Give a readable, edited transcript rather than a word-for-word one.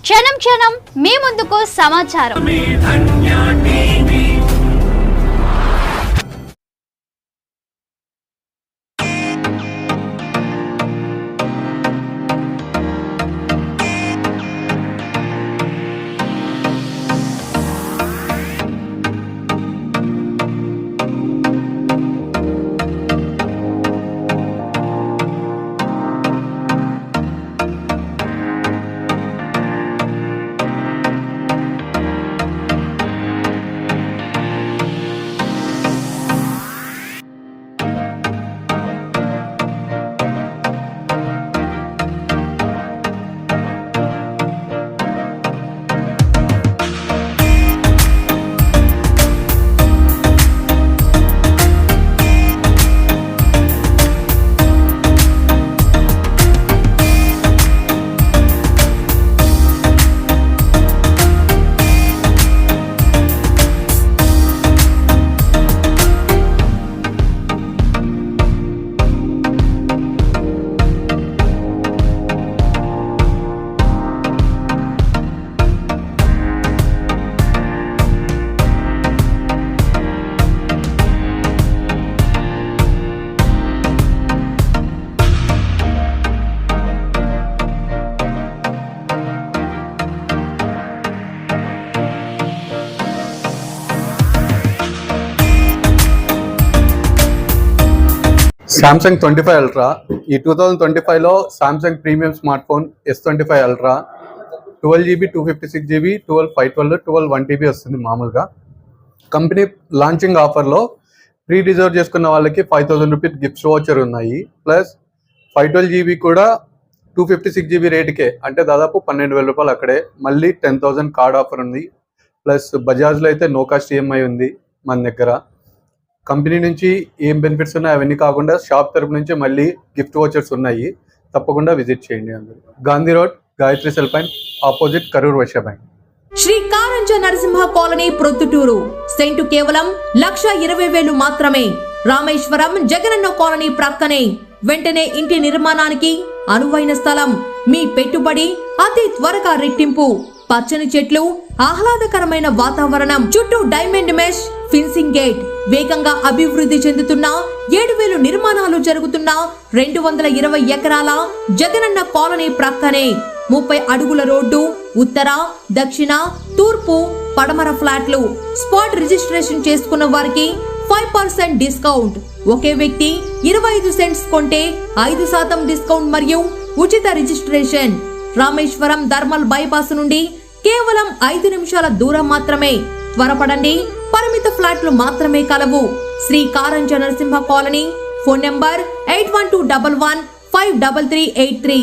క్షణం క్షణం మీ ముందుకు సమాచారం. సామ్సంగ్ 25 అల్ట్రా ఈ 2025లో Samsung premium smart phone S25 ultra 12GB 256GB 12 1TB వస్తుంది. మామూలుగా కంపెనీ లాంచింగ్ ఆఫర్లో ప్రీ రిజర్వ్ చేసుకున్న వాళ్ళకి 5000 రూపీస్ గిఫ్ట్స్ వాచర్ ఉన్నాయి. ప్లస్ 512GB కూడా 256GB రేటుకే, అంటే దాదాపు 12,000 రూపాయలు అక్కడే. మళ్ళీ 10,000 కార్డ్ ఆఫర్ ఉంది. ప్లస్ బజాజ్లో అయితే నో కాస్ట్ ఈఎంఐ ఉంది మన దగ్గర. కంపెనీ నుంచి ఏం బెనిఫిట్స్ ఉన్నాయి అవన్నీ కాకుండా షాప్ తరపు నుంచి మళ్ళీ గిఫ్ట్ వాచర్స్ ఉన్నాయి. తప్పకుండా విజిట్ చేయండి. అందరూ Gandhi road, Gayatri cell point opposite, Karur Vysya bank. Sri Karanja Narasimha colony, Proddatur. Cent కేవలం 1,20,000 మాత్రమే. రామేశ్వరం జగనన్న కాలనీ ప్రక్కనే. వెంటనే ఇంటి నిర్మాణానికి అనువైన స్థలం. మీ పెట్టుబడి అతి త్వరగా రెట్టింపు. పచ్చని చెట్లు, ఆహ్లాదకరమైన వాతావరణం, చుట్టూ డైమండ్ మెష్ ఫిన్సింగ్ గేట్. వేగంగా అభివృద్ధి చెందుతున్న 7,000 నిర్మాణాలు జరుగుతున్న 220 ఎకరాల జగనన్న కాలనీ ప్రక్కనే 30 అడుగుల రోడ్డు. ఉత్తర, దక్షిణ, తూర్పు, పడమర ఫ్లాట్లు. స్పాట్ రిజిస్ట్రేషన్ చేసుకున్న వారికి 5% డిస్కౌంట్. ఒకే వ్యక్తి 25 సెంట్స్ కొంటే 5% డిస్కౌంట్ మరియు ఉచిత రిజిస్ట్రేషన్. రామేశ్వరం థర్మల్ బైపాస్ నుండి కేవలం 5 నిమిషాల దూరం మాత్రమే. త్వరపడండి, పరిమిత ఫ్లాట్లు మాత్రమే కలవు. Sri Karanja Narasimha colony. Phone number 8121153383.